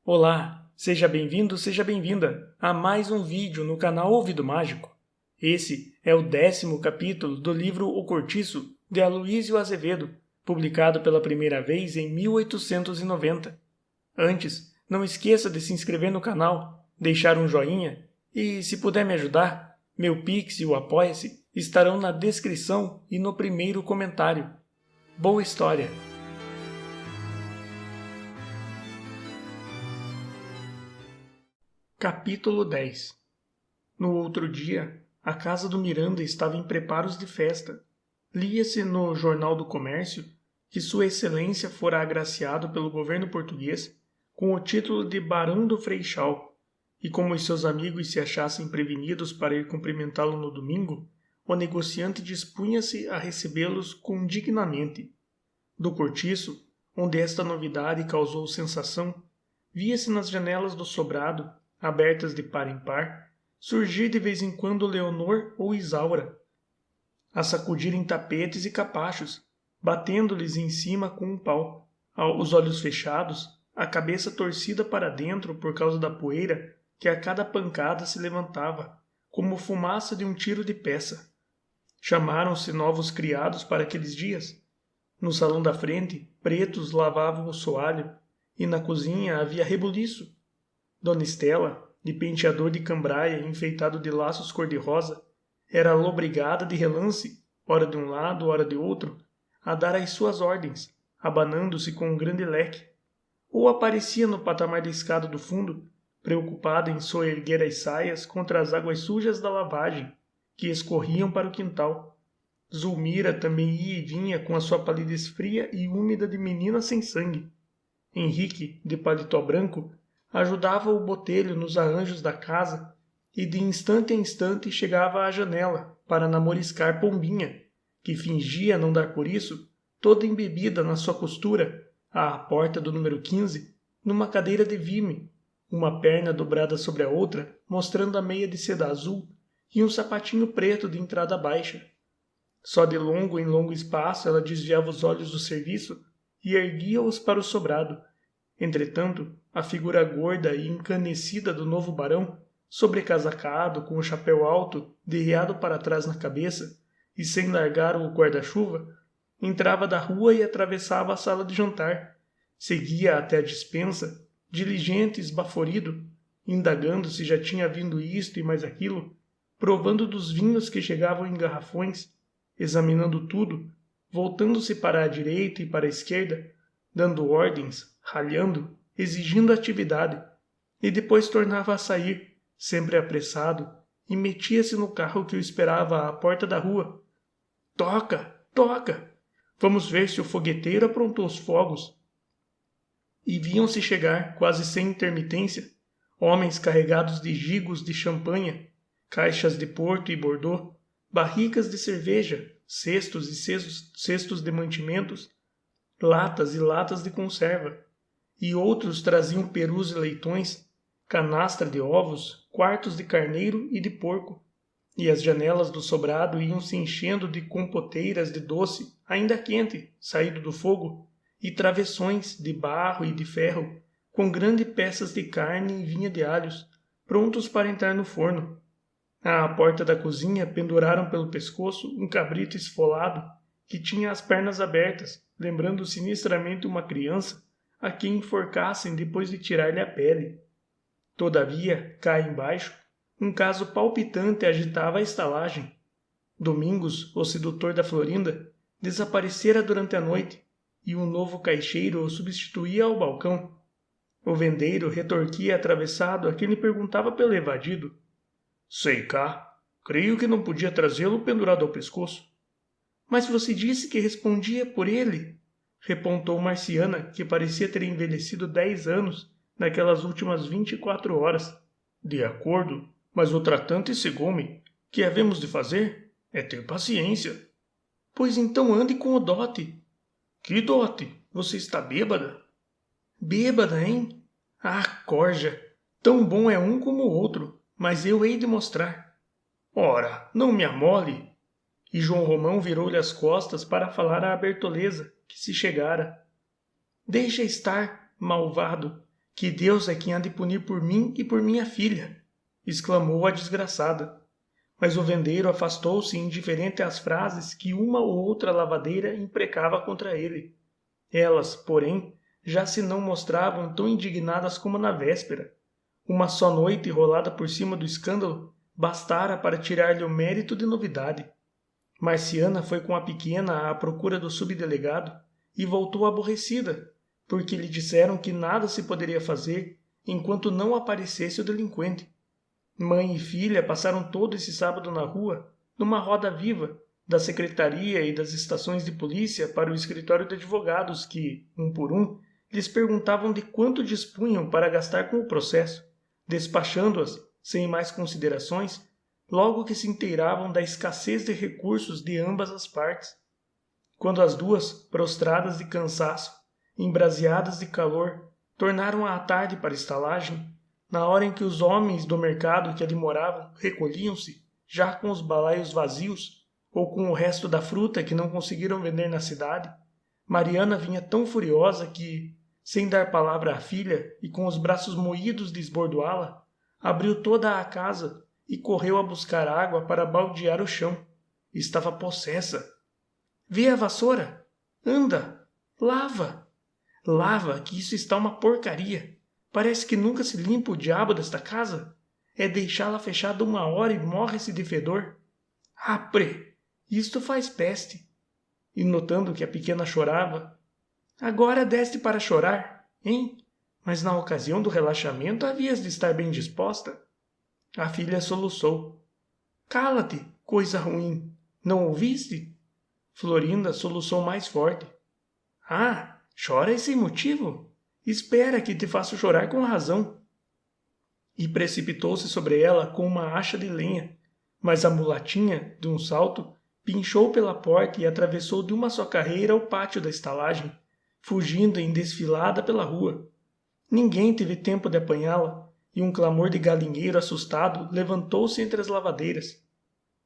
Olá, seja bem-vindo, seja bem-vinda a mais um vídeo no canal Ouvido Mágico. Esse é o 10º capítulo do livro O Cortiço, de Aloísio Azevedo, publicado pela primeira vez em 1890. Antes, não esqueça de se inscrever no canal, deixar um joinha e, se puder me ajudar, meu Pix e o Apoia-se estarão na descrição e no primeiro comentário. Boa história! Capítulo 10. No outro dia, a casa do Miranda estava em preparos de festa. Lia-se no Jornal do Comércio que Sua Excelência fora agraciado pelo governo português com o título de Barão do Freixal, e como os seus amigos se achassem prevenidos para ir cumprimentá-lo no domingo, o negociante dispunha-se a recebê-los condignamente. Do cortiço, onde esta novidade causou sensação, via-se nas janelas do sobrado, abertas de par em par, surgir de vez em quando Leonor ou Isaura, a sacudirem tapetes e capachos, batendo-lhes em cima com um pau, os olhos fechados, a cabeça torcida para dentro por causa da poeira que a cada pancada se levantava, como fumaça de um tiro de peça. Chamaram-se novos criados para aqueles dias. No salão da frente, pretos lavavam o soalho, e na cozinha havia rebuliço. Dona Estela, de penteador de cambraia enfeitado de laços cor-de-rosa, era lobrigada de relance, ora de um lado, ora de outro, a dar as suas ordens, abanando-se com um grande leque, ou aparecia no patamar da escada do fundo, preocupada em soerguer as saias contra as águas sujas da lavagem, que escorriam para o quintal. Zulmira também ia e vinha com a sua palidez fria e úmida de menina sem sangue. Henrique, de paletó branco, ajudava o botelho nos arranjos da casa e de instante em instante chegava à janela para namoriscar Pombinha, que fingia não dar por isso, toda embebida na sua costura, à porta do número 15, numa cadeira de vime, uma perna dobrada sobre a outra, mostrando a meia de seda azul e um sapatinho preto de entrada baixa. Só de longo em longo espaço ela desviava os olhos do serviço e erguia-os para o sobrado. Entretanto, a figura gorda e encanecida do novo barão, sobrecasacado, com o chapéu alto, derreado para trás na cabeça e sem largar o guarda-chuva, entrava da rua e atravessava a sala de jantar. Seguia até a despensa, diligente e esbaforido, indagando se já tinha vindo isto e mais aquilo, provando dos vinhos que chegavam em garrafões, examinando tudo, voltando-se para a direita e para a esquerda, dando ordens, ralhando, exigindo atividade, e depois tornava a sair, sempre apressado, e metia-se no carro que o esperava à porta da rua. Toca! Toca! Vamos ver se o fogueteiro aprontou os fogos. E viam-se chegar, quase sem intermitência, homens carregados de gigos de champanha, caixas de Porto e Bordeaux, barricas de cerveja, cestos e cestos de mantimentos, latas e latas de conserva, e outros traziam perus e leitões, canastra de ovos, quartos de carneiro e de porco, e as janelas do sobrado iam se enchendo de compoteiras de doce, ainda quente, saído do fogo, e travessões de barro e de ferro, com grandes peças de carne e vinha de alhos, prontos para entrar no forno. À porta da cozinha penduraram pelo pescoço um cabrito esfolado, que tinha as pernas abertas, lembrando sinistramente uma criança, a quem enforcassem depois de tirar-lhe a pele. Todavia, cá embaixo, um caso palpitante agitava a estalagem. Domingos, o sedutor da Florinda, desaparecera durante a noite, e um novo caixeiro o substituía ao balcão. O vendeiro retorquia atravessado a quem lhe perguntava pelo evadido. Sei cá, creio que não podia trazê-lo pendurado ao pescoço. Mas você disse que respondia por ele, repontou Marciana, que parecia ter envelhecido 10 anos naquelas últimas 24 horas. De acordo, mas o tratante cegou-me. Que havemos de fazer? É ter paciência. Pois então ande com o dote. Que dote? Você está bêbada? Bêbada, hein? Ah, corja! Tão bom é um como o outro, mas eu hei de mostrar. Ora, não me amole! E João Romão virou-lhe as costas para falar à Bertoleza, que se chegara. Deixa estar, malvado, Que Deus é quem há de punir por mim e por minha filha, exclamou a desgraçada. Mas o vendeiro afastou-se indiferente às frases que uma ou outra lavadeira imprecava contra ele. Elas, porém, já se não mostravam tão indignadas como na véspera. Uma só noite rolada por cima do escândalo bastara para tirar-lhe o mérito de novidade. Marciana foi com a pequena à procura do subdelegado e voltou aborrecida, porque lhe disseram que nada se poderia fazer enquanto não aparecesse o delinquente. Mãe e filha passaram todo esse sábado na rua, numa roda viva, da secretaria e das estações de polícia para o escritório de advogados que, um por um, lhes perguntavam de quanto dispunham para gastar com o processo, despachando-as, sem mais considerações, logo que se inteiravam da escassez de recursos de ambas as partes. Quando as duas, prostradas de cansaço, embraseadas de calor, tornaram à tarde para a estalagem, na hora em que os homens do mercado que ali moravam recolhiam-se, já com os balaios vazios, ou com o resto da fruta que não conseguiram vender na cidade, Mariana vinha tão furiosa que, sem dar palavra à filha e com os braços moídos de esbordoá-la, abriu toda a casa e correu a buscar água para baldear o chão. Estava possessa. Vê a vassoura! Anda! Lava! Lava, que isso está uma porcaria! Parece que nunca se limpa o diabo desta casa. É deixá-la fechada 1 hora e morre-se de fedor. Apre! Isto faz peste. E notando que a pequena chorava, agora deste para chorar, hein? Mas na ocasião do relaxamento havias de estar bem disposta. A filha soluçou. Cala-te, coisa ruim. Não ouviste? Florinda soluçou mais forte. Ah, choras sem motivo? Espera que te faço chorar com razão. E precipitou-se sobre ela com uma acha de lenha, mas a mulatinha, de um salto, pinchou pela porta e atravessou de uma só carreira o pátio da estalagem, fugindo em desfilada pela rua. Ninguém teve tempo de apanhá-la, e um clamor de galinheiro assustado levantou-se entre as lavadeiras.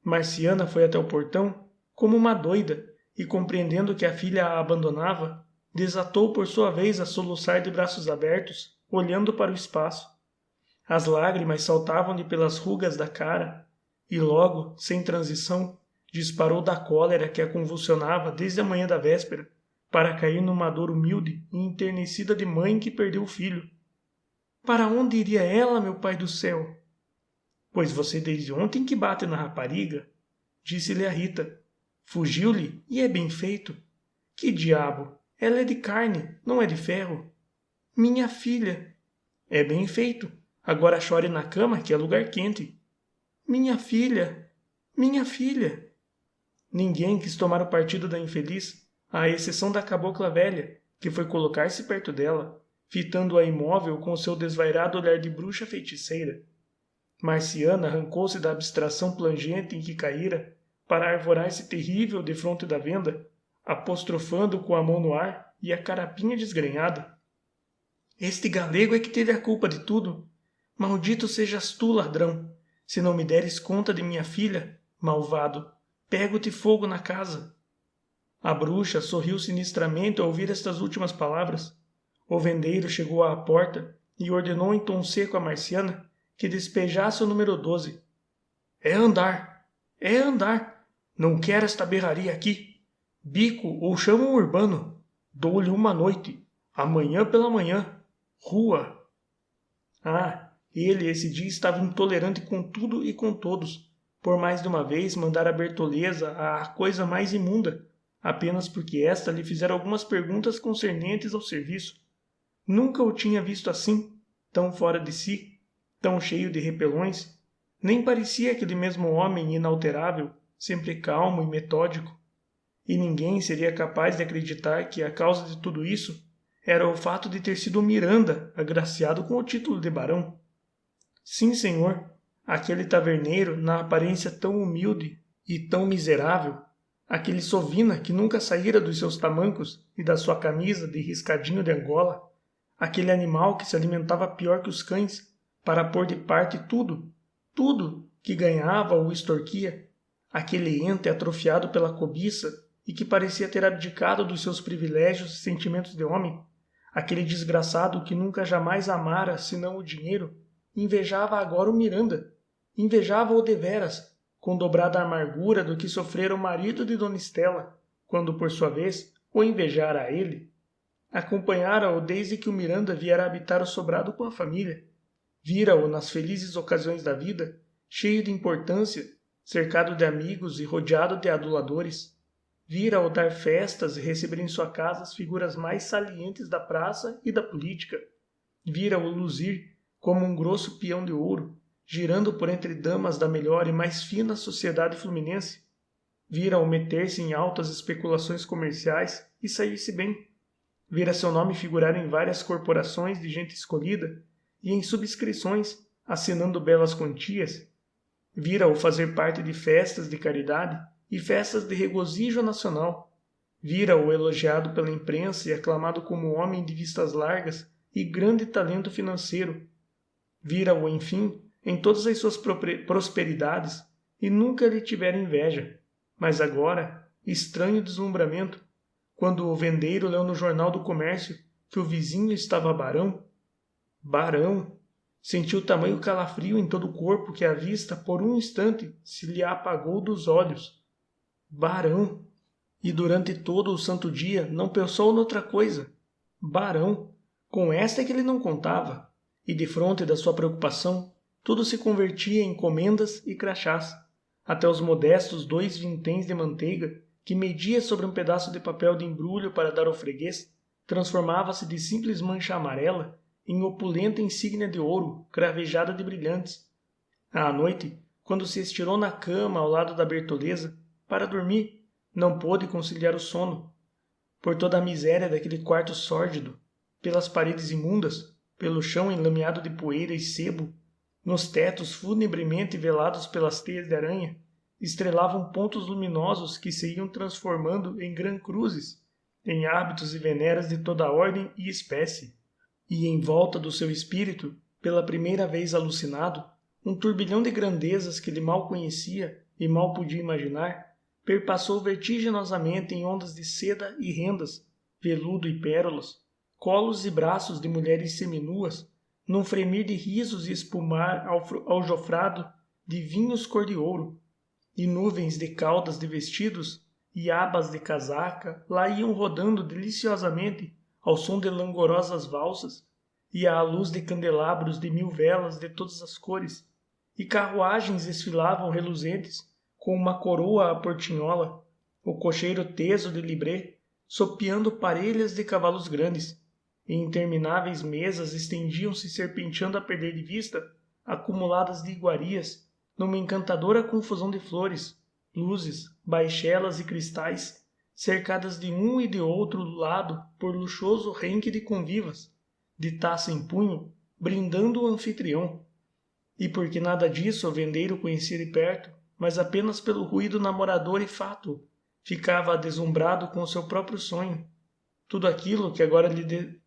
Marciana foi até o portão, como uma doida, e compreendendo que a filha a abandonava, desatou por sua vez a soluçar de braços abertos, olhando para o espaço. As lágrimas saltavam-lhe pelas rugas da cara, e logo, sem transição, disparou da cólera que a convulsionava desde a manhã da véspera, para cair numa dor humilde e enternecida de mãe que perdeu o filho. Para onde iria ela, meu pai do céu? Pois você desde ontem que bate na rapariga, disse-lhe a Rita. Fugiu-lhe e é bem feito. Que diabo! Ela é de carne, não é de ferro. Minha filha! É bem feito. Agora chore na cama, que é lugar quente. Minha filha! Minha filha! Ninguém quis tomar o partido da infeliz, à exceção da cabocla velha, que foi colocar-se perto dela, fitando-a imóvel com seu desvairado olhar de bruxa feiticeira. Marciana arrancou-se da abstração plangente em que caíra para arvorar-se terrível defronte da venda, apostrofando com a mão no ar e a carapinha desgrenhada. Este galego é que teve a culpa de tudo. Maldito sejas tu, ladrão. Se não me deres conta de minha filha, malvado, pego-te fogo na casa. A bruxa sorriu sinistramente ao ouvir estas últimas palavras. O vendeiro chegou à porta e ordenou em tom seco a Marciana que despejasse o número 12. É andar! É andar! Não quero esta berraria aqui. Bico ou chamo um urbano. Dou-lhe uma noite. Amanhã pela manhã. Rua. Ah, ele esse dia estava intolerante com tudo e com todos. Por mais de uma vez mandara Bertoleza a coisa mais imunda, apenas porque esta lhe fizera algumas perguntas concernentes ao serviço. Nunca o tinha visto assim, tão fora de si, tão cheio de repelões. Nem parecia aquele mesmo homem inalterável, sempre calmo e metódico. E ninguém seria capaz de acreditar que a causa de tudo isso era o fato de ter sido Miranda agraciado com o título de barão. Sim, senhor, aquele taverneiro, na aparência tão humilde e tão miserável, aquele sovina que nunca saíra dos seus tamancos e da sua camisa de riscadinho de Angola, aquele animal que se alimentava pior que os cães, para pôr de parte tudo que ganhava ou extorquia, aquele ente atrofiado pela cobiça e que parecia ter abdicado dos seus privilégios e sentimentos de homem, Aquele desgraçado que nunca jamais amara senão o dinheiro, invejava agora o Miranda. Invejava-o deveras, com dobrada amargura do que sofrera o marido de Dona Estela, quando, por sua vez, o invejara a ele. Acompanhara-o desde que o Miranda viera habitar o sobrado com a família. Vira-o nas felizes ocasiões da vida, cheio de importância, cercado de amigos e rodeado de aduladores. Vira-o dar festas e receber em sua casa as figuras mais salientes da praça e da política. Vira-o luzir como um grosso peão de ouro, girando por entre damas da melhor e mais fina sociedade fluminense. Vira-o meter-se em altas especulações comerciais e sair-se bem. Vira seu nome figurar em várias corporações de gente escolhida e em subscrições, assinando belas quantias. Vira-o fazer parte de festas de caridade e festas de regozijo nacional. Vira-o elogiado pela imprensa e aclamado como homem de vistas largas e grande talento financeiro. Vira-o, enfim, em todas as suas prosperidades e nunca lhe tivera inveja. Mas agora, estranho deslumbramento, quando o vendeiro leu no Jornal do Comércio que o vizinho estava barão. Barão! Sentiu tamanho calafrio em todo o corpo que a vista, por um instante, se lhe apagou dos olhos. Barão! E durante todo o santo dia não pensou noutra coisa. Barão! Com esta é que ele não contava. E defronte da sua preocupação, tudo se convertia em comendas e crachás. Até os modestos 2 vinténs de manteiga, que media sobre um pedaço de papel de embrulho para dar ao freguês, transformava-se de simples mancha amarela em opulenta insígnia de ouro, cravejada de brilhantes. À noite, quando se estirou na cama ao lado da Bertoleza, para dormir, não pôde conciliar o sono. Por toda a miséria daquele quarto sórdido, pelas paredes imundas, pelo chão enlameado de poeira e sebo, nos tetos funebremente velados pelas teias de aranha, estrelavam pontos luminosos que se iam transformando em grã-cruzes, em hábitos e veneras de toda ordem e espécie. E em volta do seu espírito, pela primeira vez alucinado, um turbilhão de grandezas que ele mal conhecia e mal podia imaginar, perpassou vertiginosamente em ondas de seda e rendas, veludo e pérolas, colos e braços de mulheres seminuas, num fremir de risos e espumar aljofrado de vinhos cor de ouro, e nuvens de caudas de vestidos e abas de casaca lá iam rodando deliciosamente ao som de langorosas valsas e à luz de candelabros de 1000 velas de todas as cores, e carruagens desfilavam reluzentes com uma coroa à portinhola, o cocheiro teso de libré, sopeando parelhas de cavalos grandes, e intermináveis mesas estendiam-se serpenteando a perder de vista, acumuladas de iguarias, numa encantadora confusão de flores, luzes, baixelas e cristais, cercadas de um e de outro lado por luxuoso renque de convivas, de taça em punho, brindando o anfitrião. E porque nada disso o vendeiro conhecia de perto, mas apenas pelo ruído namorador e fátuo, ficava deslumbrado com o seu próprio sonho. Tudo aquilo que agora lhe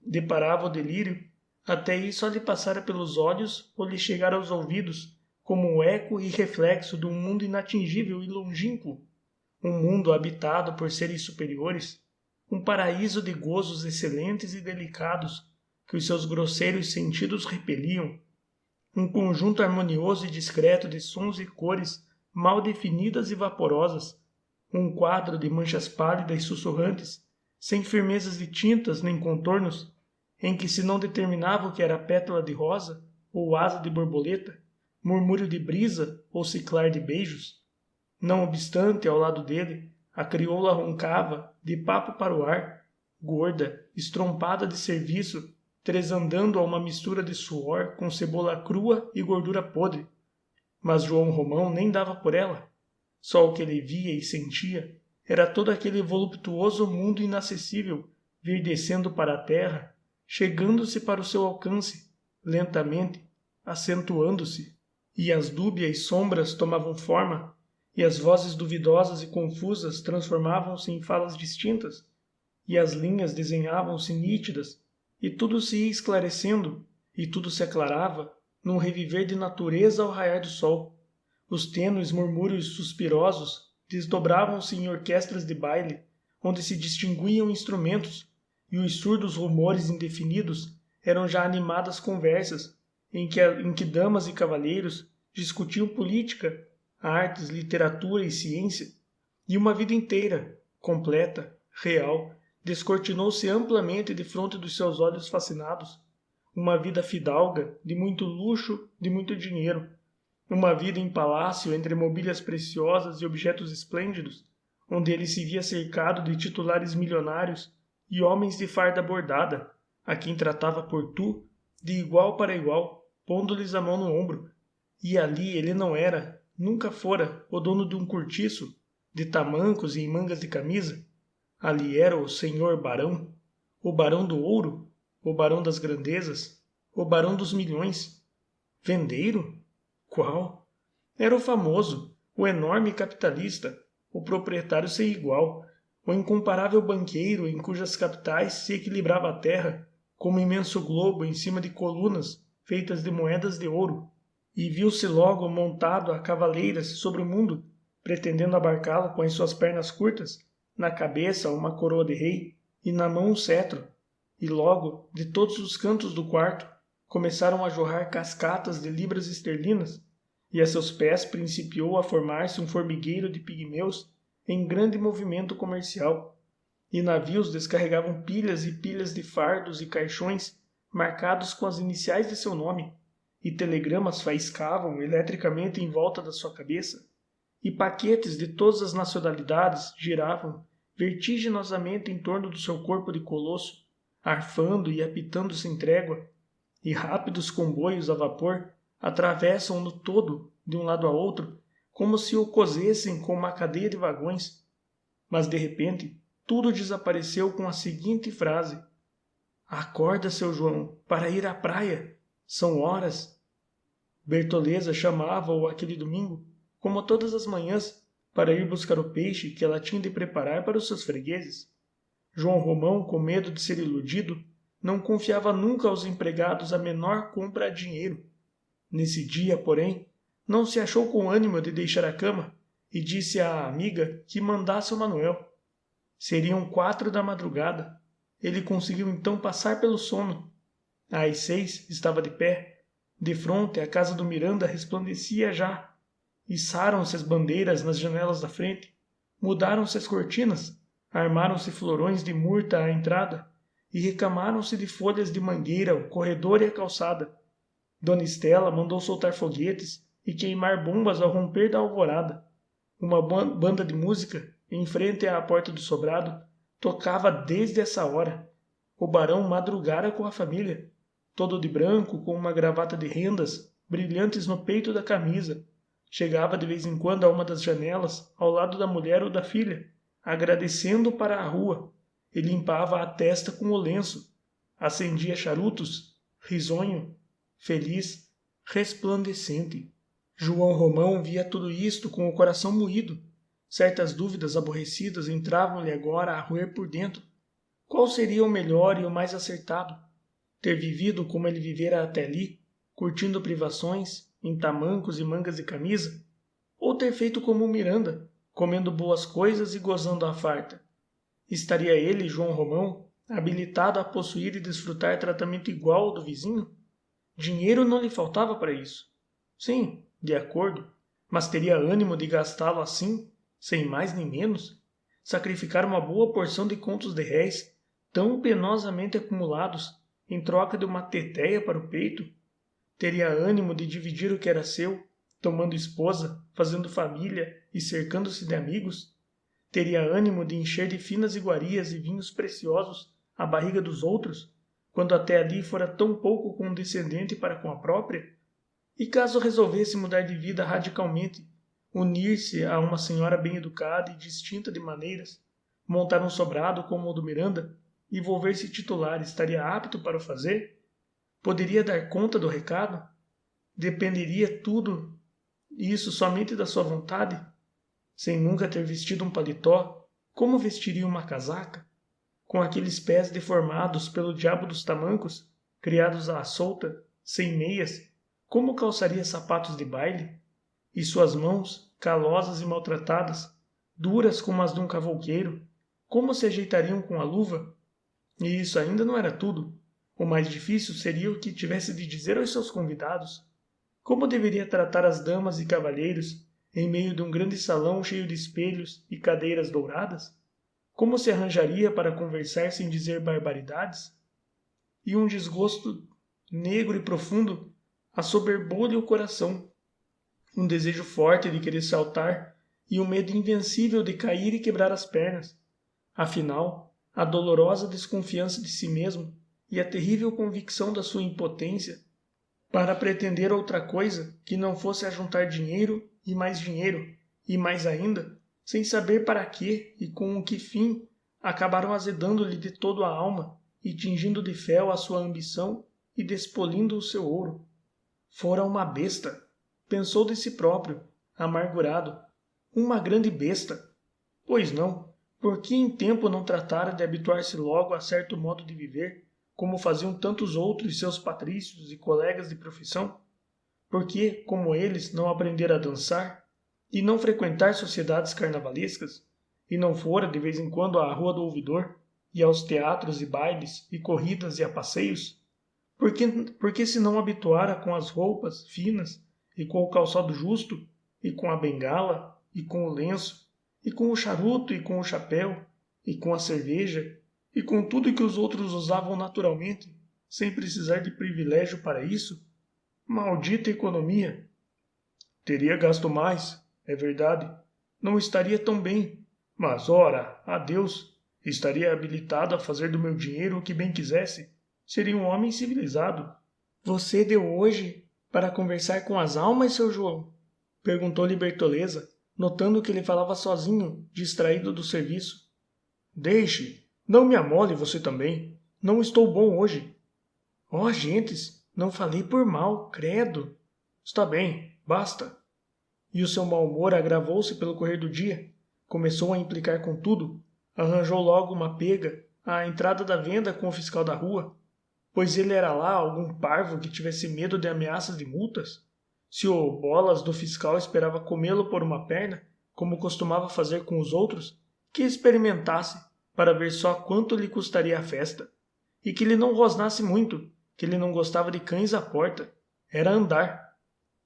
deparava o delírio, até isso lhe passara pelos olhos ou lhe chegara aos ouvidos, como o eco e reflexo de um mundo inatingível e longínquo, um mundo habitado por seres superiores, um paraíso de gozos excelentes e delicados que os seus grosseiros sentidos repeliam, um conjunto harmonioso e discreto de sons e cores mal definidas e vaporosas, um quadro de manchas pálidas e sussurrantes, sem firmezas de tintas nem contornos, em que se não determinava o que era pétala de rosa ou asa de borboleta, murmúrio de brisa ou ciclar de beijos. Não obstante, ao lado dele, a crioula roncava, de papo para o ar, gorda, estrompada de serviço, tresandando a uma mistura de suor com cebola crua e gordura podre. Mas João Romão nem dava por ela. Só o que ele via e sentia era todo aquele voluptuoso mundo inacessível vir descendo para a terra, chegando-se para o seu alcance, lentamente, acentuando-se, e as dúbias sombras tomavam forma, e as vozes duvidosas e confusas transformavam-se em falas distintas, e as linhas desenhavam-se nítidas, e tudo se ia esclarecendo, e tudo se aclarava, num reviver de natureza ao raiar do sol. Os tênues murmúrios suspirosos desdobravam-se em orquestras de baile, onde se distinguiam instrumentos, e os surdos rumores indefinidos eram já animadas conversas em que damas e cavalheiros discutiam política, artes, literatura e ciência, e uma vida inteira, completa, real, descortinou-se amplamente defronte dos seus olhos fascinados. Uma vida fidalga, de muito luxo, de muito dinheiro. Uma vida em palácio entre mobílias preciosas e objetos esplêndidos, onde ele se via cercado de titulares milionários e homens de farda bordada, a quem tratava por tu, de igual para igual, pondo-lhes a mão no ombro. E ali ele não era, nunca fora, o dono de um cortiço, de tamancos e em mangas de camisa. Ali era o senhor barão, o barão do ouro, o barão das grandezas, o barão dos milhões. Vendeiro? Qual? Era o famoso, o enorme capitalista, o proprietário sem igual, o incomparável banqueiro em cujas capitais se equilibrava a terra, como um imenso globo em cima de colunas feitas de moedas de ouro, e viu-se logo montado a cavaleiras sobre o mundo, pretendendo abarcá-lo com as suas pernas curtas, na cabeça uma coroa de rei e na mão um cetro, e logo, de todos os cantos do quarto, começaram a jorrar cascatas de libras esterlinas, e a seus pés principiou a formar-se um formigueiro de pigmeus em grande movimento comercial, e navios descarregavam pilhas e pilhas de fardos e caixões marcados com as iniciais de seu nome, e telegramas faiscavam eletricamente em volta da sua cabeça, e paquetes de todas as nacionalidades giravam vertiginosamente em torno do seu corpo de colosso, arfando e apitando sem trégua, e rápidos comboios a vapor atravessam-no todo, de um lado a outro, como se o cosessem com uma cadeia de vagões. Mas, de repente, tudo desapareceu com a seguinte frase: "Acorda, seu João, para ir à praia. São horas." Bertoleza chamava-o aquele domingo, como todas as manhãs, para ir buscar o peixe que ela tinha de preparar para os seus fregueses. João Romão, com medo de ser iludido, não confiava nunca aos empregados a menor compra a dinheiro. Nesse dia, porém, não se achou com ânimo de deixar a cama e disse à amiga que mandasse o Manuel. Seriam 4 da madrugada. Ele conseguiu então passar pelo sono. Às 6 estava de pé. Defronte, a casa do Miranda resplandecia já. Içaram-se as bandeiras nas janelas da frente. Mudaram-se as cortinas. Armaram-se florões de murta à entrada. E recamaram-se de folhas de mangueira o corredor e a calçada. Dona Estela mandou soltar foguetes e queimar bombas ao romper da alvorada. Uma banda de música, em frente à porta do sobrado, tocava desde essa hora. O barão madrugara com a família, todo de branco, com uma gravata de rendas, brilhantes no peito da camisa. Chegava de vez em quando a uma das janelas, ao lado da mulher ou da filha, agradecendo para a rua, e limpava a testa com o lenço. Acendia charutos, risonho, feliz, resplandecente. João Romão via tudo isto com o coração moído. Certas dúvidas aborrecidas entravam-lhe agora a roer por dentro. Qual seria o melhor e o mais acertado? Ter vivido como ele vivera até ali, curtindo privações, em tamancos e mangas de camisa? Ou ter feito como o Miranda, comendo boas coisas e gozando à farta? Estaria ele, João Romão, habilitado a possuir e desfrutar tratamento igual ao do vizinho? Dinheiro não lhe faltava para isso. Sim, de acordo, mas teria ânimo de gastá-lo assim, sem mais nem menos? Sacrificar uma boa porção de contos de réis, tão penosamente acumulados, em troca de uma teteia para o peito? Teria ânimo de dividir o que era seu, tomando esposa, fazendo família e cercando-se de amigos? Teria ânimo de encher de finas iguarias e vinhos preciosos a barriga dos outros, quando até ali fora tão pouco condescendente para com a própria? E caso resolvesse mudar de vida radicalmente, unir-se a uma senhora bem educada e distinta de maneiras, montar um sobrado como o do Miranda e volver-se titular, estaria apto para o fazer? Poderia dar conta do recado? Dependeria tudo isso somente da sua vontade? Sem nunca ter vestido um paletó, como vestiria uma casaca? Com aqueles pés deformados pelo diabo dos tamancos, criados à solta, sem meias, como calçaria sapatos de baile? E suas mãos, calosas e maltratadas, duras como as de um cavouqueiro, como se ajeitariam com a luva? E isso ainda não era tudo. O mais difícil seria o que tivesse de dizer aos seus convidados. Como deveria tratar as damas e cavalheiros em meio de um grande salão cheio de espelhos e cadeiras douradas? Como se arranjaria para conversar sem dizer barbaridades? E um desgosto negro e profundo assoberbou-lhe o coração. Um desejo forte de querer saltar e um medo invencível de cair e quebrar as pernas. Afinal, a dolorosa desconfiança de si mesmo e a terrível convicção da sua impotência para pretender outra coisa que não fosse ajuntar dinheiro, e mais ainda, sem saber para quê e com o que fim, acabaram azedando-lhe de todo a alma e tingindo de fel a sua ambição e despolindo o seu ouro. Fora uma besta, pensou de si próprio, amargurado, uma grande besta. Pois não, por que em tempo não tratara de habituar-se logo a certo modo de viver, como faziam tantos outros seus patrícios e colegas de profissão? Por que, como eles, não aprendera a dançar e não frequentar sociedades carnavalescas, e não fora de vez em quando à Rua do Ouvidor, e aos teatros e bailes, e corridas e a passeios? Por que se não habituara com as roupas finas, e com o calçado justo, e com a bengala, e com o lenço, e com o charuto, e com o chapéu, e com a cerveja, e com tudo que os outros usavam naturalmente, sem precisar de privilégio para isso? Maldita economia! Teria gasto mais, é verdade. Não estaria tão bem, mas, ora, adeus, estaria habilitado a fazer do meu dinheiro o que bem quisesse. Seria um homem civilizado. Você deu hoje para conversar com as almas, seu João? Perguntou-lhe Bertoleza, notando que ele falava sozinho, distraído do serviço. Deixe, não me amole você também. Não estou bom hoje. Oh, gentes, não falei por mal, credo. Está bem, basta. E o seu mau humor agravou-se pelo correr do dia. Começou a implicar com tudo. Arranjou logo uma pega à entrada da venda com o fiscal da rua, pois ele era lá algum parvo que tivesse medo de ameaças de multas. Se o bolas do fiscal esperava comê-lo por uma perna, como costumava fazer com os outros, que experimentasse, para ver só quanto lhe custaria a festa. E que ele não rosnasse muito, que ele não gostava de cães à porta. Era andar.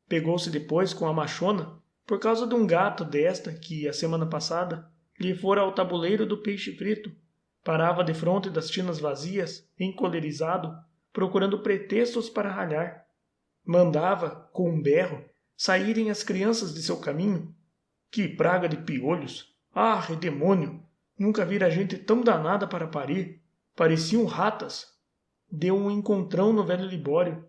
Pegou-se depois com a machona, por causa de um gato desta que, a semana passada, lhe fora ao tabuleiro do peixe frito. Parava defronte das tinas vazias, encolerizado, procurando pretextos para ralhar. Mandava, com um berro, saírem as crianças de seu caminho. Que praga de piolhos! Ah, redemônio! Nunca vira gente tão danada para parir. Pareciam ratas. Deu um encontrão no velho Libório.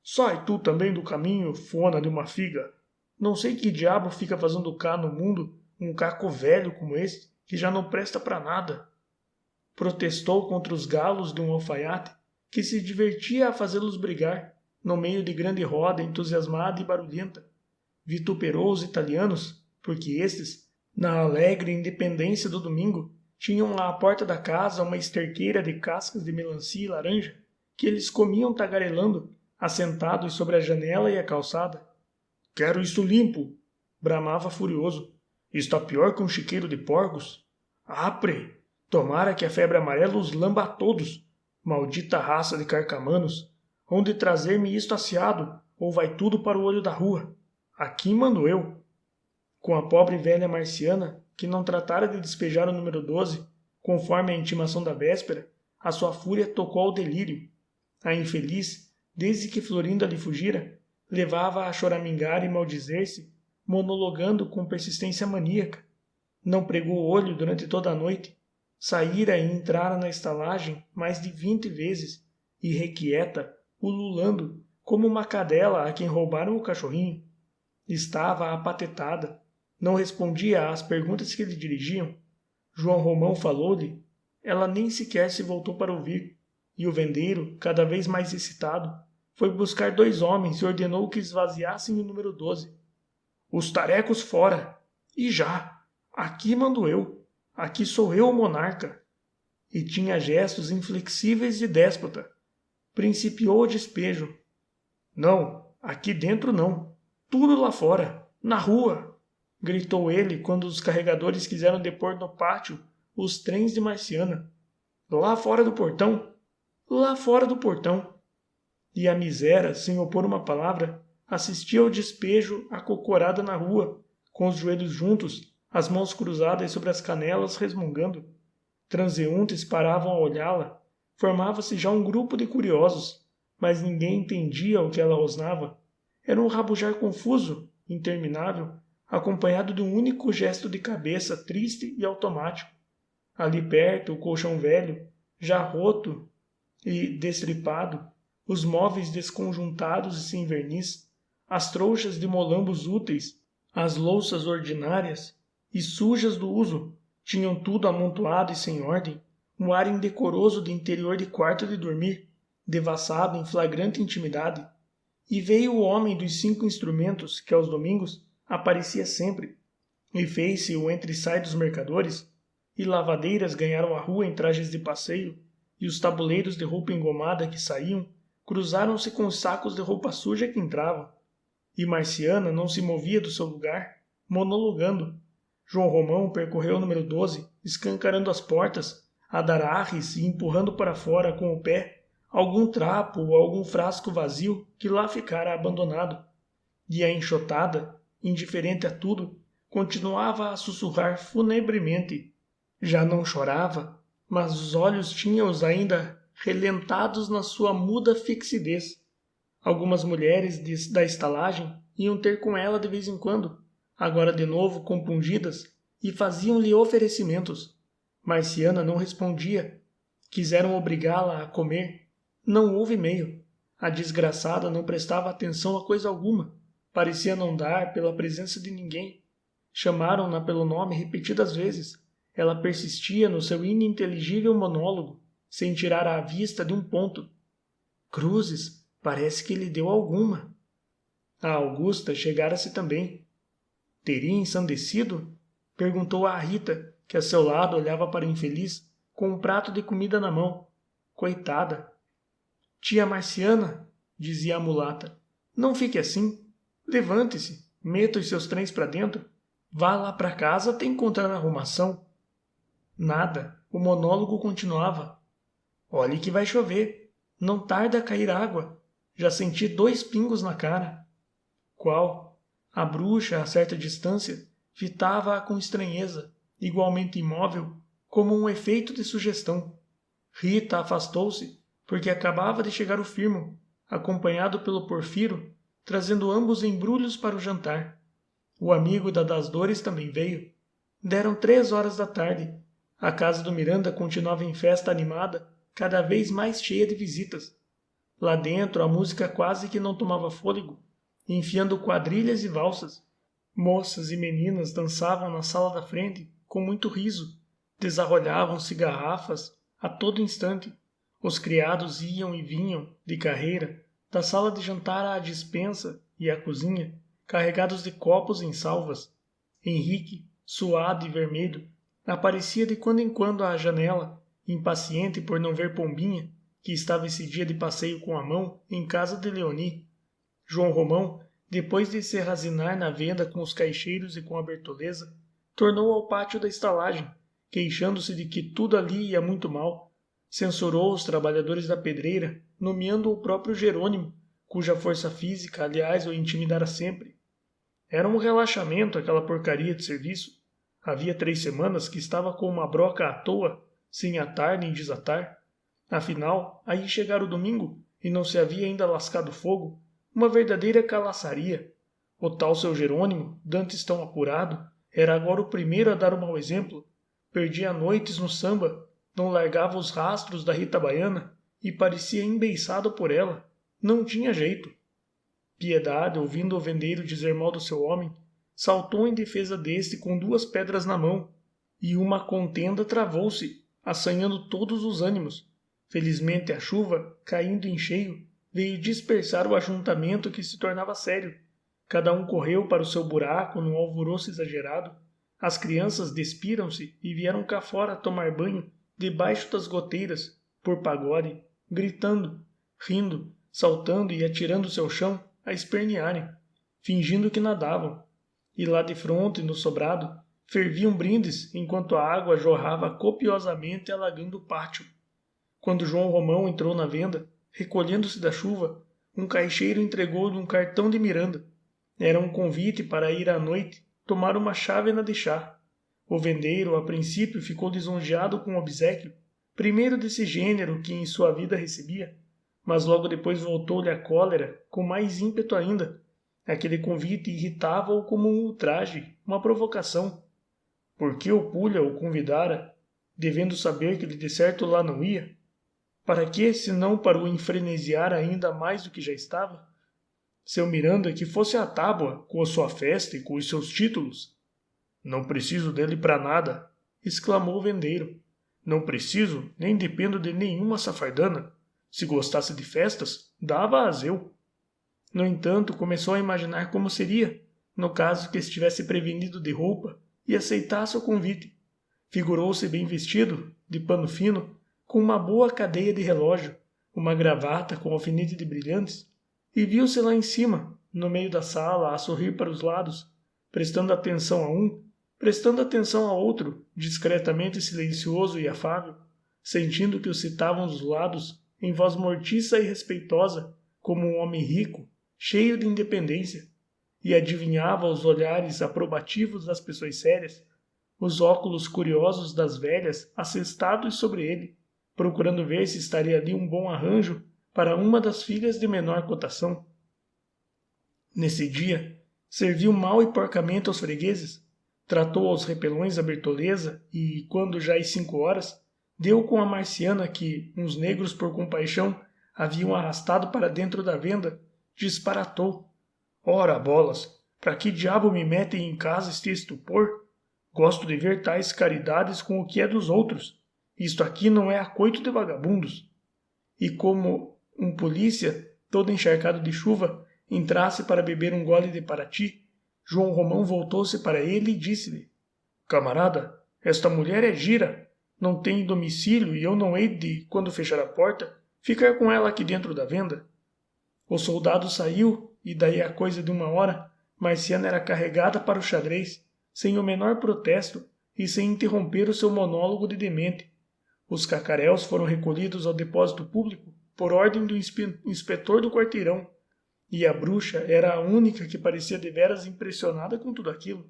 Sai tu também do caminho, fona de uma figa. Não sei que diabo fica fazendo cá no mundo um caco velho como este, que já não presta para nada. Protestou contra os galos de um alfaiate, que se divertia a fazê-los brigar, no meio de grande roda entusiasmada e barulhenta. Vituperou os italianos, porque estes, na alegre independência do domingo, tinham à porta da casa uma esterqueira de cascas de melancia e laranja, que eles comiam tagarelando, assentados sobre a janela e a calçada. Quero isto limpo, bramava furioso. Está pior que um chiqueiro de porcos. Apre! Tomara que a febre amarela os lamba a todos. Maldita raça de carcamanos. Hão de trazer-me isto aciado, ou vai tudo para o olho da rua. Aqui mando eu. Com a pobre velha marciana, que não tratara de despejar o número 12, conforme a intimação da véspera, a sua fúria tocou ao delírio. A infeliz, desde que Florinda lhe fugira, levava a choramingar e maldizer-se, monologando com persistência maníaca. Não pregou o olho durante toda a noite. Saíra e entrara na estalagem mais de 20 vezes, irrequieta, ululando, como uma cadela a quem roubaram o cachorrinho. Estava apatetada. Não respondia às perguntas que lhe dirigiam. João Romão falou-lhe. Ela nem sequer se voltou para ouvir. E o vendeiro, cada vez mais excitado, foi buscar 2 homens e ordenou que esvaziassem o número 12. Os tarecos fora! E já! Aqui mando eu! Aqui sou eu o monarca! E tinha gestos inflexíveis de déspota. Principiou o despejo. Não, aqui dentro não. Tudo lá fora, na rua! Gritou ele quando os carregadores quiseram depor no pátio os trens de Marciana. Lá fora do portão! Lá fora do portão! E a miséria, sem opor uma palavra, assistia ao despejo acocorada na rua, com os joelhos juntos, as mãos cruzadas sobre as canelas, resmungando. Transeuntes paravam a olhá-la. Formava-se já um grupo de curiosos, mas ninguém entendia o que ela rosnava. Era um rabujar confuso, interminável, acompanhado de um único gesto de cabeça triste e automático. Ali perto, o colchão velho, já roto e destripado, os móveis desconjuntados e sem verniz, as trouxas de molambos úteis, as louças ordinárias e sujas do uso, tinham tudo amontoado e sem ordem, um ar indecoroso de interior de quarto de dormir, devassado em flagrante intimidade. E veio o homem dos 5 instrumentos, que aos domingos aparecia sempre, e fez-se o entre-sai dos mercadores, e lavadeiras ganharam a rua em trajes de passeio, e os tabuleiros de roupa engomada que saíam cruzaram-se com os sacos de roupa suja que entravam. E Marciana não se movia do seu lugar, monologando. João Romão percorreu o número 12, escancarando as portas, a dar arres e empurrando para fora com o pé algum trapo ou algum frasco vazio que lá ficara abandonado. E a enxotada, indiferente a tudo, continuava a sussurrar funebremente. Já não chorava, mas os olhos tinham-os ainda relentados na sua muda fixidez. Algumas mulheres da estalagem iam ter com ela de vez em quando, agora de novo compungidas, e faziam-lhe oferecimentos. Marciana não respondia. Quiseram obrigá-la a comer. Não houve meio. A desgraçada não prestava atenção a coisa alguma. Parecia não dar pela presença de ninguém. Chamaram-na pelo nome repetidas vezes. Ela persistia no seu ininteligível monólogo, sem tirar a vista de um ponto. Cruzes, parece que lhe deu alguma. A Augusta chegara-se também. Teria ensandecido? Perguntou a Rita, que a seu lado olhava para a infeliz, com um prato de comida na mão. Coitada! Tia Marciana, dizia a mulata, não fique assim. Levante-se, meta os seus trens para dentro. Vá lá para casa até encontrar arrumação. Nada, o monólogo continuava. Olhe que vai chover. Não tarda a cair água. Já senti 2 pingos na cara. Qual? A bruxa, a certa distância, fitava-a com estranheza, igualmente imóvel, como um efeito de sugestão. Rita afastou-se, porque acabava de chegar o Firmo, acompanhado pelo Porfiro, trazendo ambos embrulhos para o jantar. O amigo das dores também veio. Deram 3 horas da tarde. A casa do Miranda continuava em festa animada, cada vez mais cheia de visitas. Lá dentro a música quase que não tomava fôlego, enfiando quadrilhas e valsas. Moças e meninas dançavam na sala da frente, com muito riso. Desarrolhavam-se garrafas a todo instante. Os criados iam e vinham, de carreira, da sala de jantar à despensa e à cozinha, carregados de copos em salvas. Henrique, suado e vermelho, aparecia de quando em quando à janela, impaciente por não ver Pombinha, que estava esse dia de passeio com a mão em casa de Leoni. João Romão, depois de se razinar na venda com os caixeiros e com a Bertoleza, tornou ao pátio da estalagem, queixando-se de que tudo ali ia muito mal. Censurou os trabalhadores da pedreira, nomeando o próprio Jerônimo, cuja força física, aliás, o intimidara sempre. Era um relaxamento aquela porcaria de serviço. Havia 3 semanas que estava com uma broca à toa, sem atar nem desatar. Afinal, aí chegara o domingo e não se havia ainda lascado fogo. Uma verdadeira calaçaria. O tal seu Jerônimo, dantes tão apurado, era agora o primeiro a dar o mau exemplo. Perdia noites no samba, não largava os rastros da Rita Baiana e parecia embeiçado por ela. Não tinha jeito. Piedade, ouvindo o vendeiro dizer mal do seu homem, saltou em defesa deste com 2 pedras na mão, e uma contenda travou-se, assanhando todos os ânimos. Felizmente a chuva, caindo em cheio, veio dispersar o ajuntamento que se tornava sério. Cada um correu para o seu buraco num alvoroço exagerado. As crianças despiram-se e vieram cá fora tomar banho debaixo das goteiras, por pagode, gritando, rindo, saltando e atirando-se ao chão a espernearem, fingindo que nadavam. E lá de fronte, no sobrado, ferviam brindes enquanto a água jorrava copiosamente alagando o pátio. Quando João Romão entrou na venda, recolhendo-se da chuva, um caixeiro entregou-lhe um cartão de Miranda. Era um convite para ir à noite tomar uma chávena de chá. O vendeiro, a princípio, ficou lisonjeado com o obséquio, primeiro desse gênero que em sua vida recebia, mas logo depois voltou-lhe a cólera, com mais ímpeto ainda. Aquele convite irritava-o como um ultraje, uma provocação. Por que o Pulha o convidara, devendo saber que ele de certo lá não ia? Para que, se não para o enfrenesiar ainda mais do que já estava? Seu Miranda que fosse à tábua, com a sua festa e com os seus títulos. Não preciso dele para nada, exclamou o vendeiro. Não preciso, nem dependo de nenhuma safardana. Se gostasse de festas, dava-as eu. No entanto, começou a imaginar como seria, no caso que estivesse prevenido de roupa e aceitasse o convite. Figurou-se bem vestido, de pano fino, com uma boa cadeia de relógio, uma gravata com alfinete de brilhantes, e viu-se lá em cima, no meio da sala, a sorrir para os lados, prestando atenção a um, prestando atenção a outro, discretamente silencioso e afável, sentindo que o citavam dos lados, em voz mortiça e respeitosa, como um homem rico, cheio de independência, e adivinhava os olhares aprobativos das pessoas sérias, os óculos curiosos das velhas assestados sobre ele, procurando ver se estaria ali um bom arranjo para uma das filhas de menor cotação. Nesse dia, serviu mal e porcamente aos fregueses, tratou aos repelões a Bertoleza e, quando já às 5 horas, deu com a marciana que, uns negros por compaixão, haviam arrastado para dentro da venda, disparatou. Ora, bolas, para que diabo me metem em casa este estupor? Gosto de ver tais caridades com o que é dos outros. Isto aqui não é acoito de vagabundos. E como um polícia, todo encharcado de chuva, entrasse para beber um gole de Paraty, João Romão voltou-se para ele e disse-lhe: Camarada, esta mulher é gira, não tem domicílio e eu não hei de, quando fechar a porta, ficar com ela aqui dentro da venda. O soldado saiu e daí a coisa de 1 hora, Marciana era carregada para o xadrez, sem o menor protesto e sem interromper o seu monólogo de demente. Os cacaréus foram recolhidos ao depósito público por ordem do inspetor do quarteirão, e a bruxa era a única que parecia deveras impressionada com tudo aquilo.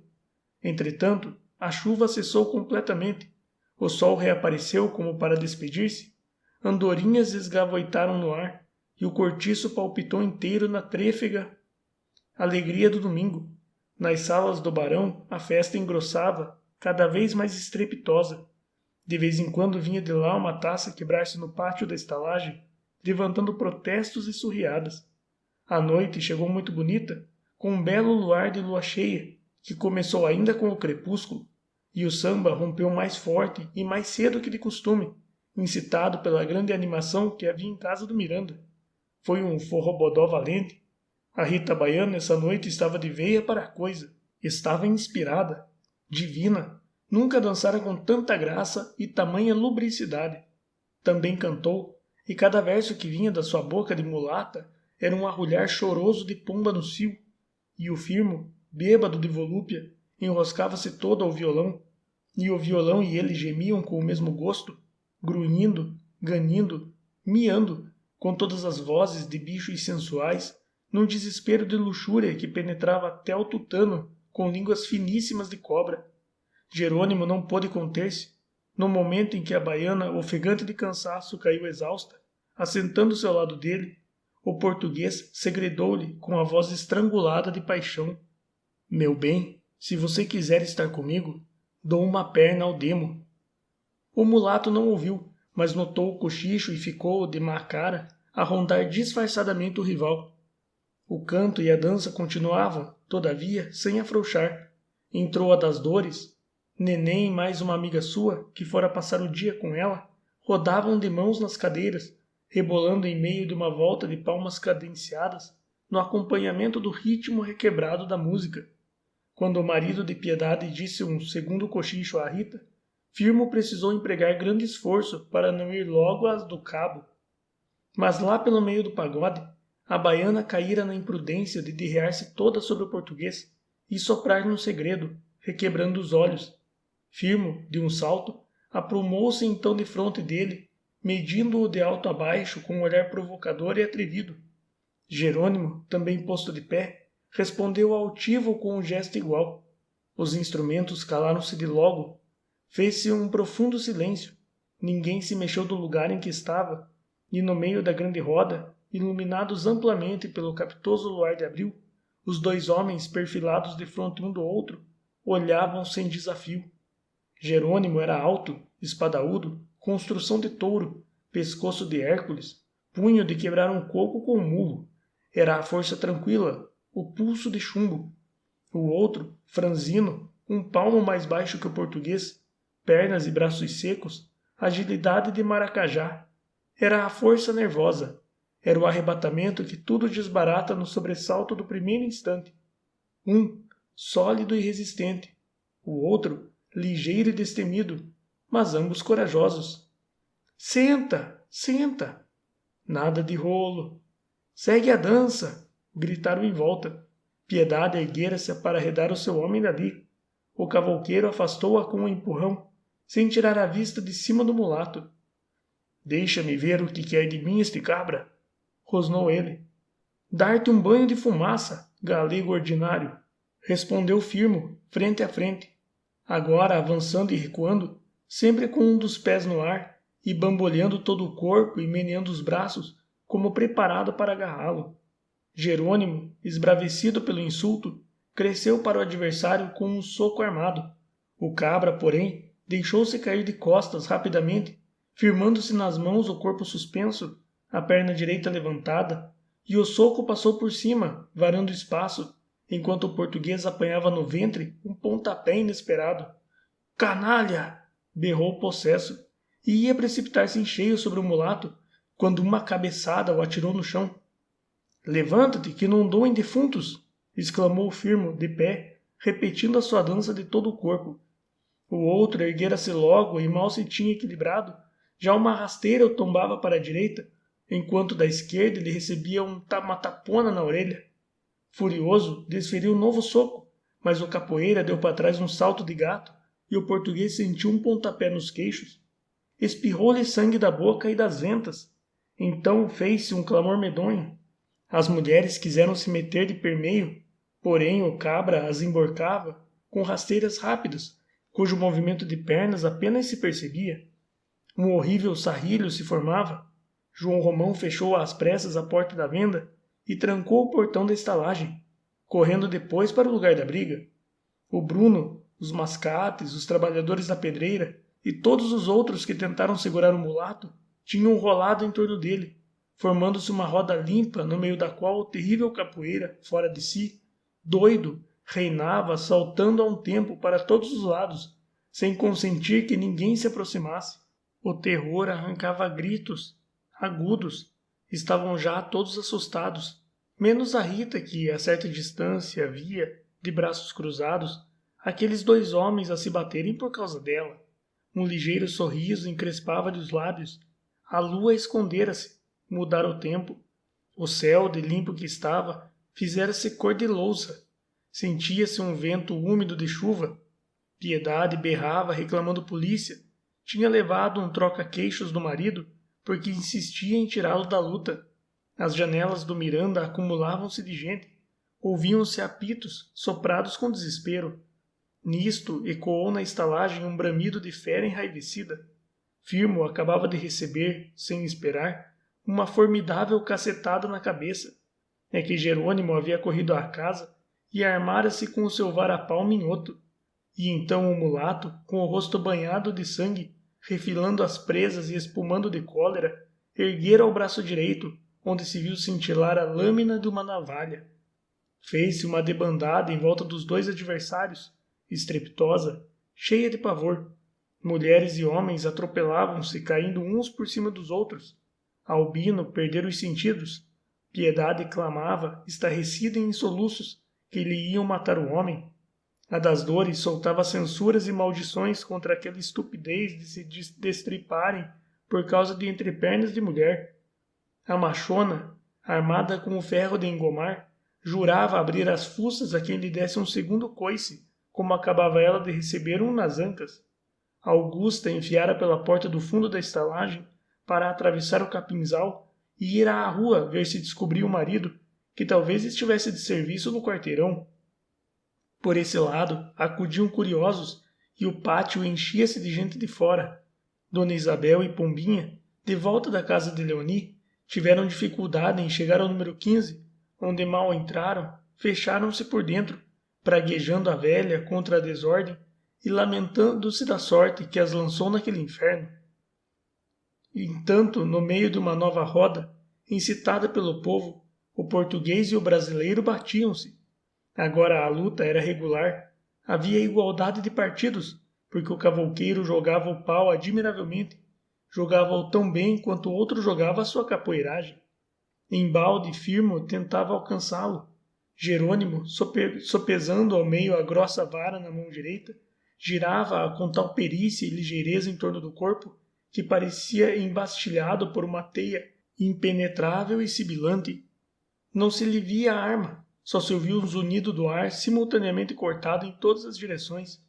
Entretanto, a chuva cessou completamente, o sol reapareceu como para despedir-se, andorinhas esgavoitaram no ar, e o cortiço palpitou inteiro na trêfega alegria do domingo. Nas salas do barão, a festa engrossava, cada vez mais estrepitosa. De vez em quando vinha de lá uma taça quebrar-se no pátio da estalagem, levantando protestos e surriadas. A noite chegou muito bonita, com um belo luar de lua cheia, que começou ainda com o crepúsculo, e o samba rompeu mais forte e mais cedo que de costume, incitado pela grande animação que havia em casa do Miranda. Foi um forrobodó valente. A Rita Baiana essa noite estava de veia para a coisa, estava inspirada, divina, nunca dançara com tanta graça e tamanha lubricidade. Também cantou, e cada verso que vinha da sua boca de mulata era um arrulhar choroso de pomba no cio, e o Firmo, bêbado de volúpia, enroscava-se todo ao violão, e o violão e ele gemiam com o mesmo gosto, grunhindo, ganindo, miando, com todas as vozes de bichos sensuais, num desespero de luxúria que penetrava até o tutano com línguas finíssimas de cobra. Jerônimo não pôde conter-se. No momento em que a baiana, ofegante de cansaço, caiu exausta, assentando-se ao lado dele, o português segredou-lhe com a voz estrangulada de paixão: Meu bem, se você quiser estar comigo, dou uma perna ao demo. O mulato não ouviu, mas notou o cochicho e ficou, de má cara, a rondar disfarçadamente o rival. O canto e a dança continuavam, todavia, sem afrouxar. Entrou a das dores. Neném e mais uma amiga sua, que fora passar o dia com ela, rodavam de mãos nas cadeiras, rebolando em meio de uma volta de palmas cadenciadas, no acompanhamento do ritmo requebrado da música. Quando o marido de Piedade disse um segundo cochicho à Rita, Firmo precisou empregar grande esforço para não ir logo às do cabo. Mas lá pelo meio do pagode, a baiana caíra na imprudência de derrear-se toda sobre o português e soprar no segredo, requebrando os olhos. Firmo, de um salto, aprumou-se então defronte dele medindo-o de alto a baixo com um olhar provocador e atrevido. Jerônimo, também posto de pé, respondeu altivo com um gesto igual. Os instrumentos calaram-se de logo. Fez-se um profundo silêncio. Ninguém se mexeu do lugar em que estava, e no meio da grande roda, iluminados amplamente pelo capitoso luar de abril, os dois homens perfilados defronte um do outro olhavam sem desafio. Jerônimo era alto, espadaúdo, construção de touro, pescoço de Hércules, punho de quebrar um coco com um murro. Era a força tranquila, o pulso de chumbo. O outro, franzino, um palmo mais baixo que o português, pernas e braços secos, agilidade de maracajá. Era a força nervosa. Era o arrebatamento que tudo desbarata no sobressalto do primeiro instante. Um, sólido e resistente. O outro, ligeiro e destemido, mas ambos corajosos. Senta, senta! Nada de rolo. Segue a dança! Gritaram em volta. Piedade erguera-se para arredar o seu homem dali. O cavouqueiro afastou-a com um empurrão, sem tirar a vista de cima do mulato. Deixa-me ver o que quer de mim este cabra, rosnou ele. Dar-te um banho de fumaça, galego ordinário, respondeu Firmo, frente a frente, agora avançando e recuando, sempre com um dos pés no ar, e bamboleando todo o corpo e meneando os braços, como preparado para agarrá-lo. Jerônimo, esbravecido pelo insulto, cresceu para o adversário com um soco armado. O cabra, porém, deixou-se cair de costas rapidamente, firmando-se nas mãos o corpo suspenso, a perna direita levantada, e o soco passou por cima, varando espaço, enquanto o português apanhava no ventre um pontapé inesperado. Canalha! Berrou o possesso, e ia precipitar-se em cheio sobre o mulato, quando uma cabeçada o atirou no chão. Levanta-te, que não dou em defuntos! Exclamou o Firmo, de pé, repetindo a sua dança de todo o corpo. O outro erguera-se logo e mal se tinha equilibrado, já uma rasteira o tombava para a direita, enquanto da esquerda ele recebia uma tapona na orelha. Furioso, desferiu um novo soco, mas o capoeira deu para trás um salto de gato e o português sentiu um pontapé nos queixos. Espirrou-lhe sangue da boca e das ventas. Então fez-se um clamor medonho. As mulheres quiseram se meter de permeio, porém o cabra as emborcava com rasteiras rápidas, cujo movimento de pernas apenas se percebia. Um horrível sarrilho se formava. João Romão fechou às pressas a porta da venda e trancou o portão da estalagem, correndo depois para o lugar da briga. O Bruno, os mascates, os trabalhadores da pedreira e todos os outros que tentaram segurar o mulato tinham rolado em torno dele, formando-se uma roda limpa no meio da qual o terrível capoeira, fora de si, doido, reinava saltando a um tempo para todos os lados, sem consentir que ninguém se aproximasse. O terror arrancava gritos agudos. Estavam já todos assustados, menos a Rita que, a certa distância, via, de braços cruzados, aqueles dois homens a se baterem por causa dela. Um ligeiro sorriso encrespava-lhe os lábios. A lua escondera-se, mudara o tempo. O céu, de limpo que estava, fizera-se cor de louça. Sentia-se um vento úmido de chuva. Piedade berrava reclamando polícia. Tinha levado um troca-queixos do marido, porque insistia em tirá-lo da luta. As janelas do Miranda acumulavam-se de gente. Ouviam-se apitos, soprados com desespero. Nisto ecoou na estalagem um bramido de fera enraivecida. Firmo acabava de receber, sem esperar, uma formidável cacetada na cabeça. É que Jerônimo havia corrido à casa e armara-se com o seu varapau minhoto. E então o mulato, com o rosto banhado de sangue, refilando as presas e espumando de cólera, erguera o braço direito, onde se viu cintilar a lâmina de uma navalha. Fez-se uma debandada em volta dos dois adversários, estrepitosa, cheia de pavor. Mulheres e homens atropelavam-se, caindo uns por cima dos outros. Albino perdera os sentidos. Piedade clamava, estarrecida em soluços, que lhe iam matar o homem. A das dores soltava censuras e maldições contra aquela estupidez de se destriparem por causa de entrepernas de mulher. A machona, armada com o ferro de engomar, jurava abrir as fuças a quem lhe desse um segundo coice, como acabava ela de receber um nas ancas. Augusta enfiara pela porta do fundo da estalagem, para atravessar o capinzal e ir à rua ver se descobria o marido, que talvez estivesse de serviço no quarteirão. Por esse lado, acudiam curiosos e o pátio enchia-se de gente de fora. Dona Isabel e Pombinha, de volta da casa de Leoni, tiveram dificuldade em chegar ao número 15, onde mal entraram, fecharam-se por dentro, praguejando a velha contra a desordem e lamentando-se da sorte que as lançou naquele inferno. Entanto, no meio de uma nova roda, incitada pelo povo, o português e o brasileiro batiam-se. Agora a luta era regular. Havia igualdade de partidos, porque o cavouqueiro jogava o pau admiravelmente. Jogava-o tão bem quanto o outro jogava a sua capoeiragem. Embalde Firmo tentava alcançá-lo. Jerônimo, sopesando ao meio a grossa vara na mão direita, girava-a com tal perícia e ligeireza em torno do corpo que parecia embastilhado por uma teia impenetrável e sibilante. Não se lhe via a arma, só se ouvia um zunido do ar simultaneamente cortado em todas as direções.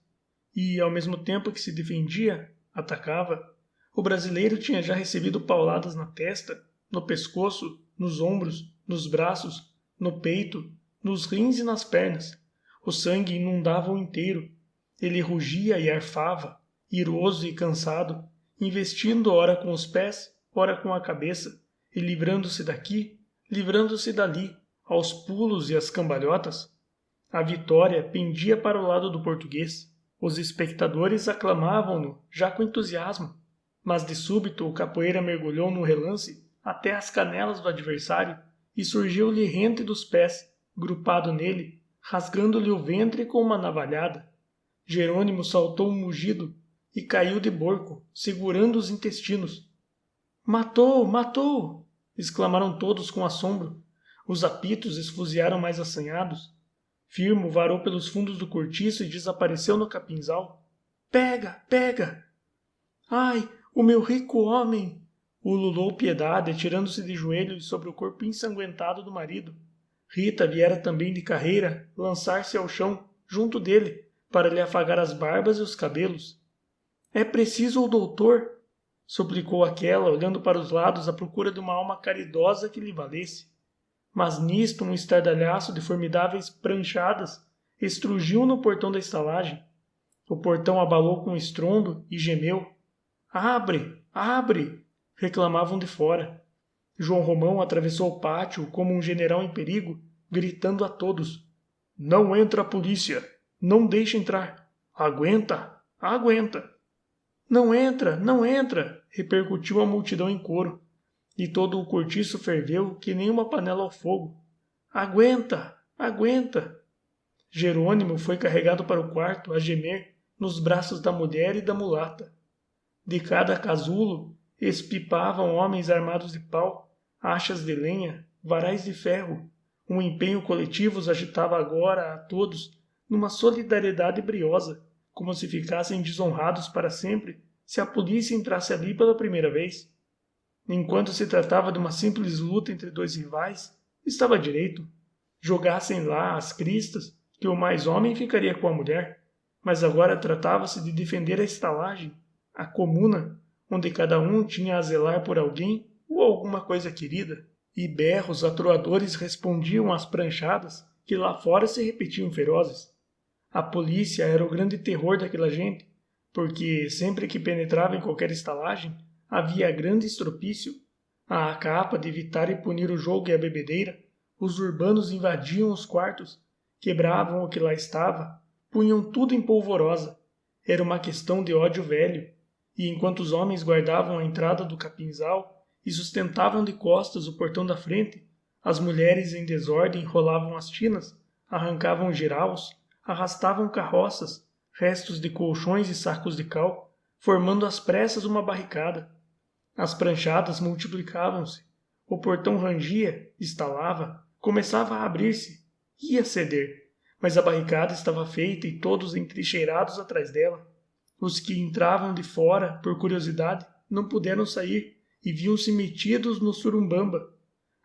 E, ao mesmo tempo que se defendia, atacava. O brasileiro tinha já recebido pauladas na testa, no pescoço, nos ombros, nos braços, no peito, nos rins e nas pernas. O sangue inundava-o inteiro. Ele rugia e arfava, iroso e cansado, investindo ora com os pés, ora com a cabeça, e livrando-se daqui, livrando-se dali, aos pulos e às cambalhotas. A vitória pendia para o lado do português. Os espectadores aclamavam-no, já com entusiasmo, mas de súbito o capoeira mergulhou no relance até as canelas do adversário e surgiu-lhe rente dos pés, grupado nele, rasgando-lhe o ventre com uma navalhada. Jerônimo saltou um mugido e caiu de borco, segurando os intestinos. Matou! Matou! Exclamaram todos com assombro. Os apitos esfuziaram mais assanhados. Firmo varou pelos fundos do cortiço e desapareceu no capinzal. Pega! Pega! Ai, o meu rico homem! Ululou Piedade, atirando-se de joelhos sobre o corpo ensanguentado do marido. Rita viera também de carreira lançar-se ao chão, junto dele, para lhe afagar as barbas e os cabelos. É preciso o doutor, suplicou aquela, olhando para os lados à procura de uma alma caridosa que lhe valesse. Mas nisto um estardalhaço de formidáveis pranchadas estrugiu no portão da estalagem. O portão abalou com estrondo e gemeu. Abre! Abre! Reclamavam de fora. João Romão atravessou o pátio como um general em perigo, gritando a todos. Não entra a polícia! Não deixa entrar! Aguenta! Aguenta! Não entra! Não entra! Repercutiu a multidão em coro. E todo o cortiço ferveu que nem uma panela ao fogo. Aguenta! Aguenta! Jerônimo foi carregado para o quarto a gemer nos braços da mulher e da mulata. De cada casulo espipavam homens armados de pau, achas de lenha, varais de ferro. Um empenho coletivo os agitava agora a todos numa solidariedade briosa, como se ficassem desonrados para sempre se a polícia entrasse ali pela primeira vez. Enquanto se tratava de uma simples luta entre dois rivais, estava direito. Jogassem lá as cristas, que o mais homem ficaria com a mulher, mas agora tratava-se de defender a estalagem, a comuna, onde cada um tinha a zelar por alguém ou alguma coisa querida, e berros atroadores respondiam às pranchadas que lá fora se repetiam ferozes. A polícia era o grande terror daquela gente, porque sempre que penetrava em qualquer estalagem, havia grande estropício. À capa de evitar e punir o jogo e a bebedeira, os urbanos invadiam os quartos, quebravam o que lá estava, punham tudo em polvorosa. Era uma questão de ódio velho, e enquanto os homens guardavam a entrada do capinzal e sustentavam de costas o portão da frente, as mulheres em desordem rolavam as tinas, arrancavam jiraus, arrastavam carroças, restos de colchões e sacos de cal, formando às pressas uma barricada. As pranchadas multiplicavam-se. O portão rangia, estalava, começava a abrir-se, ia ceder, mas a barricada estava feita e todos entrincheirados atrás dela. Os que entravam de fora, por curiosidade, não puderam sair e viam-se metidos no surumbamba.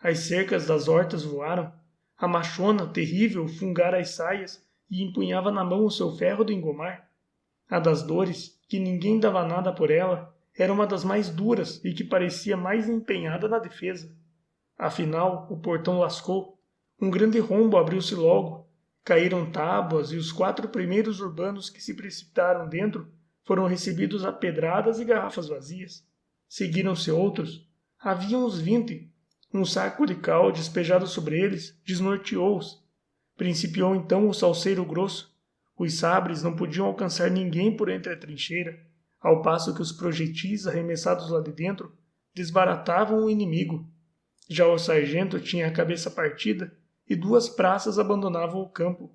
As cercas das hortas voaram. A machona, terrível, fungara as saias e empunhava na mão o seu ferro de engomar. A das dores, que ninguém dava nada por ela, era uma das mais duras e que parecia mais empenhada na defesa. Afinal, o portão lascou. Um grande rombo abriu-se logo. Caíram tábuas e os 4 primeiros urbanos que se precipitaram dentro foram recebidos a pedradas e garrafas vazias. Seguiram-se outros. Havia uns 20. Um saco de cal despejado sobre eles desnorteou-os. Principiou então o salseiro grosso. Os sabres não podiam alcançar ninguém por entre a trincheira, ao passo que os projetis arremessados lá de dentro desbaratavam o inimigo. Já o sargento tinha a cabeça partida e 2 praças abandonavam o campo.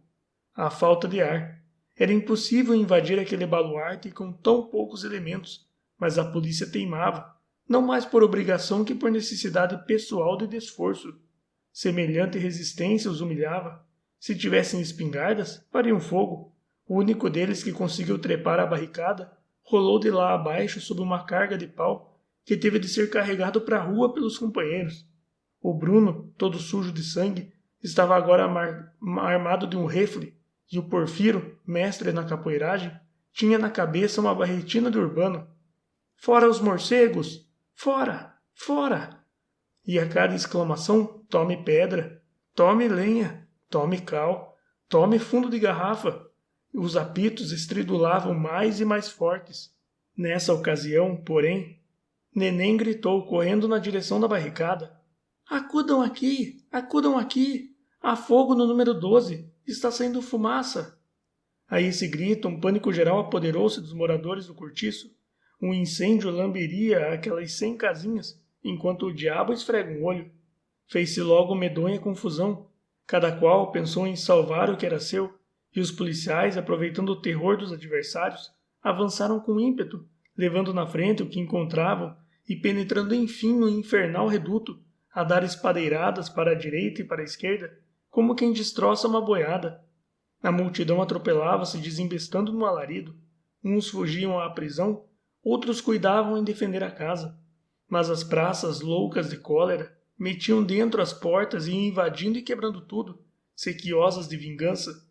À falta de ar. Era impossível invadir aquele baluarte com tão poucos elementos, mas a polícia teimava, não mais por obrigação que por necessidade pessoal de esforço. Semelhante resistência os humilhava. Se tivessem espingardas, fariam fogo. O único deles que conseguiu trepar a barricada rolou de lá abaixo sob uma carga de pau que teve de ser carregado para a rua pelos companheiros. O Bruno, todo sujo de sangue, estava agora armado de um rifle, e o Porfiro, mestre na capoeiragem, tinha na cabeça uma barretina de urbano. Fora os morcegos! Fora! Fora! E a cada exclamação, tome pedra, tome lenha, tome cal, tome fundo de garrafa. Os apitos estridulavam mais e mais fortes. Nessa ocasião, porém, Neném gritou, correndo na direção da barricada. Acudam aqui! Acudam aqui! Há fogo no número 12! Está saindo fumaça! A esse grito, um pânico geral apoderou-se dos moradores do cortiço. Um incêndio lamberia aquelas 100 casinhas, enquanto o diabo esfrega um olho. Fez-se logo medonha confusão. Cada qual pensou em salvar o que era seu, e os policiais, aproveitando o terror dos adversários, avançaram com ímpeto, levando na frente o que encontravam e penetrando enfim no infernal reduto, a dar espadeiradas para a direita e para a esquerda, como quem destroça uma boiada. A multidão atropelava-se desembestando no alarido. Uns fugiam à prisão, outros cuidavam em defender a casa. Mas as praças, loucas de cólera, metiam dentro as portas e iam invadindo e quebrando tudo, sequiosas de vingança.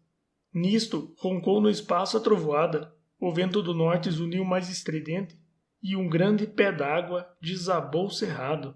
Nisto, roncou no espaço a trovoada, o vento do norte zuniu mais estridente, e um grande pé d'água desabou cerrado.